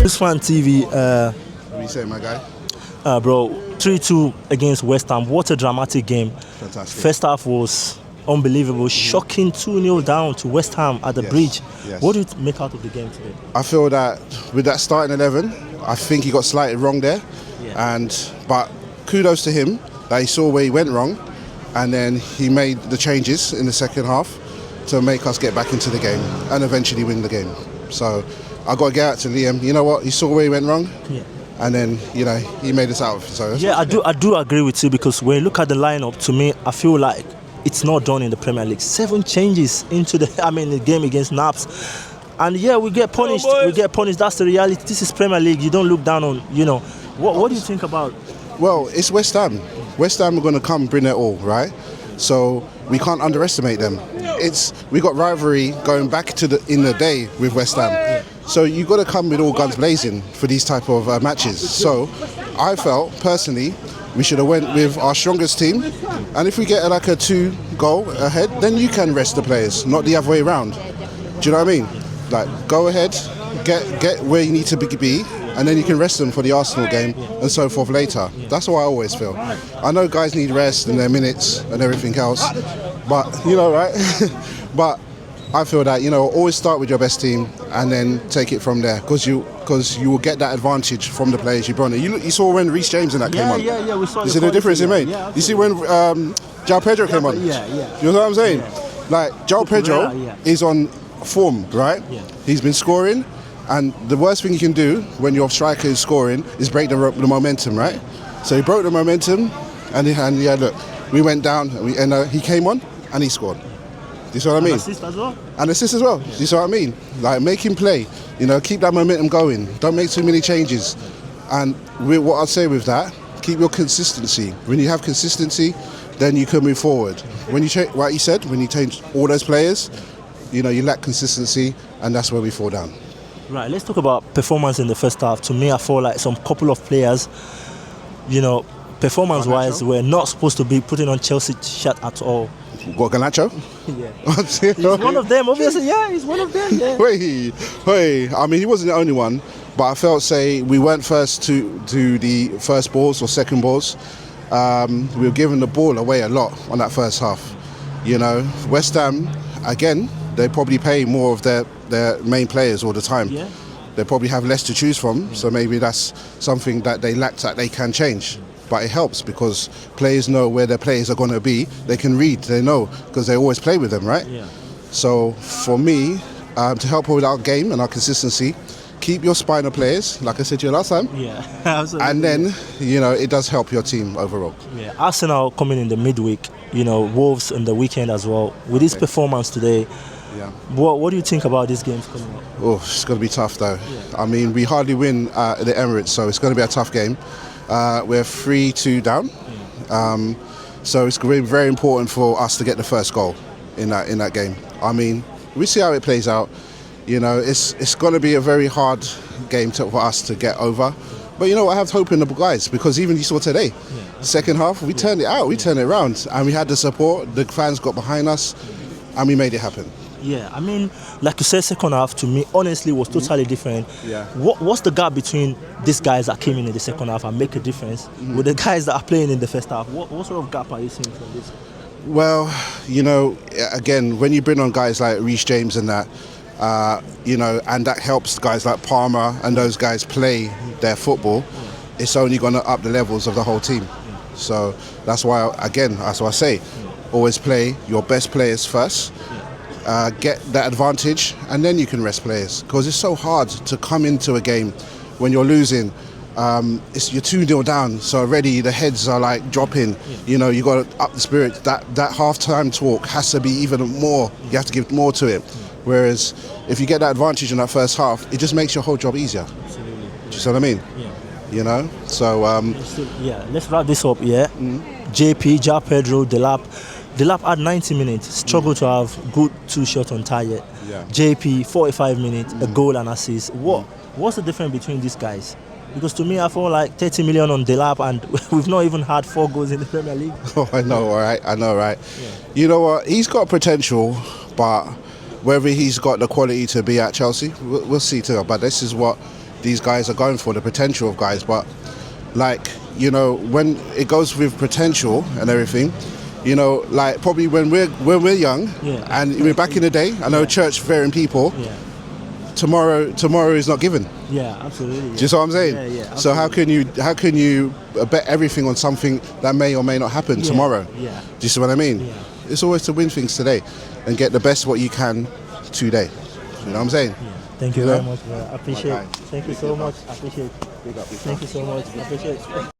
Bluesfantv, What are you saying, my guy? bro, 3-2 against West Ham. What a dramatic game. Fantastic. First half was unbelievable, shocking 2-0 down to West Ham at the Bridge. Yes. What do you make out of the game today? I feel that with that starting 11, I think he got slightly wrong there. But kudos to him that he saw where he went wrong, and then he made the changes in the second half to make us get back into the game and eventually win the game. So I got to get out to Liam. You know what? He saw where he went wrong. Yeah. And then, he made us out. So Yeah, I do agree with you, because when you look at the lineup, to me, I feel like it's not done in the Premier League. 7 changes into the game against Naps. And yeah, we get punished. That's the reality. This is Premier League. You don't look down on, What do you think about? Well, it's West Ham. West Ham are going to come and bring their all, right? So we can't underestimate them. We got rivalry going back in the day with West Ham. So you've got to come with all guns blazing for these type of matches. So I felt, personally, we should have went with our strongest team. And if we get like a 2-goal ahead, then you can rest the players, not the other way around. Do you know what I mean? Like, go ahead, get where you need to be, and then you can rest them for the Arsenal game and so forth later. That's what I always feel. I know guys need rest and their minutes and everything else, but, right? But I feel that, always start with your best team and then take it from there, because you will get that advantage from the players you brought in. You saw when Reece James and that came on. Yeah, we saw. You see the difference it made? You see when João Pedro came on? Yeah. You know what I'm saying? Like, João Pedro is on form, right? Yeah. He's been scoring, and the worst thing you can do when your striker is scoring is break the momentum, right? So he broke the momentum, and look, we went down, and he came on, and he scored. Do you see what I mean? And assist as well. And assist as well. Do you see what I mean? Like, make him play. Keep that momentum going. Don't make too many changes. And what I'd say with that, keep your consistency. When you have consistency, then you can move forward. When you change, like you said, when you change all those players, you lack consistency, and that's where we fall down. Right, let's talk about performance in the first half. To me, I feel like some couple of players, performance-wise, were not supposed to be putting on Chelsea shirt at all. What, Garnacho? Yeah. He's one of them, obviously. Yeah, he's one of them. Yeah. Wait. I mean, he wasn't the only one, but I felt, we weren't first to the first balls or second balls. We were giving the ball away a lot on that first half. West Ham, again, they probably pay more of their main players all the time. Yeah. They probably have less to choose from, so maybe that's something that they lack that they can change. But it helps because players know where their players are going to be. They can read, they know, because they always play with them, right? Yeah. So for me, to help with our game and our consistency, keep your spine of players, like I said to you last time. Yeah, absolutely. And then, it does help your team overall. Yeah, Arsenal coming in the midweek, Wolves in the weekend as well. With this performance today, what do you think about these games coming up? Oh, it's going to be tough though. Yeah. I mean, we hardly win at the Emirates, so it's going to be a tough game. We're 3-2 down, so it's going to be very important for us to get the first goal in that game. I mean, we see how it plays out. It's going to be a very hard game for us to get over. But I have hope in the guys, because even you saw today, second half, we turned it out, we turned it around, and we had the support, the fans got behind us, and we made it happen. Yeah, I mean, like you said, second half to me, honestly, was totally different. Yeah. What's the gap between these guys that came in the second half and make a difference with the guys that are playing in the first half? What sort of gap are you seeing from this? Well, again, when you bring on guys like Reece James and that, and that helps guys like Palmer and those guys play their football, it's only going to up the levels of the whole team. So that's why, again, that's what I say, always play your best players first. Get that advantage, and then you can rest players, because it's so hard to come into a game when you're losing. You're 2-0 down, so already the heads are like dropping. You got to up the spirit. That half-time talk has to be even more. You have to give more to it. Whereas if you get that advantage in that first half, it just makes your whole job easier. Absolutely. Do you see what I mean? Yeah. So let's wrap this up. Yeah. JP, João Pedro, Delap had 90 minutes, struggled to have good 2 shots on target. Yeah. JP, 45 minutes, a goal and assist. What's the difference between these guys? Because to me, I feel like 30 million on Delap, and we've not even had 4 goals in the Premier League. Oh, I know, right? Yeah. You know what? He's got potential, but whether he's got the quality to be at Chelsea, we'll see too. But this is what these guys are going for, the potential of guys. But like, you know, when it goes with potential and everything, you know, like probably when we're young, and we're back in the day, I know church varying people. Tomorrow is not given. Yeah, absolutely. Do you see what I'm saying? Yeah. So how can you bet everything on something that may or may not happen tomorrow? Yeah. Do you see what I mean? Yeah. It's always to win things today and get the best what you can today. You know what I'm saying? Yeah. Thank you very much, bro. I appreciate it. Thank you so much. I appreciate it. Big up. Thank you so much. I appreciate it.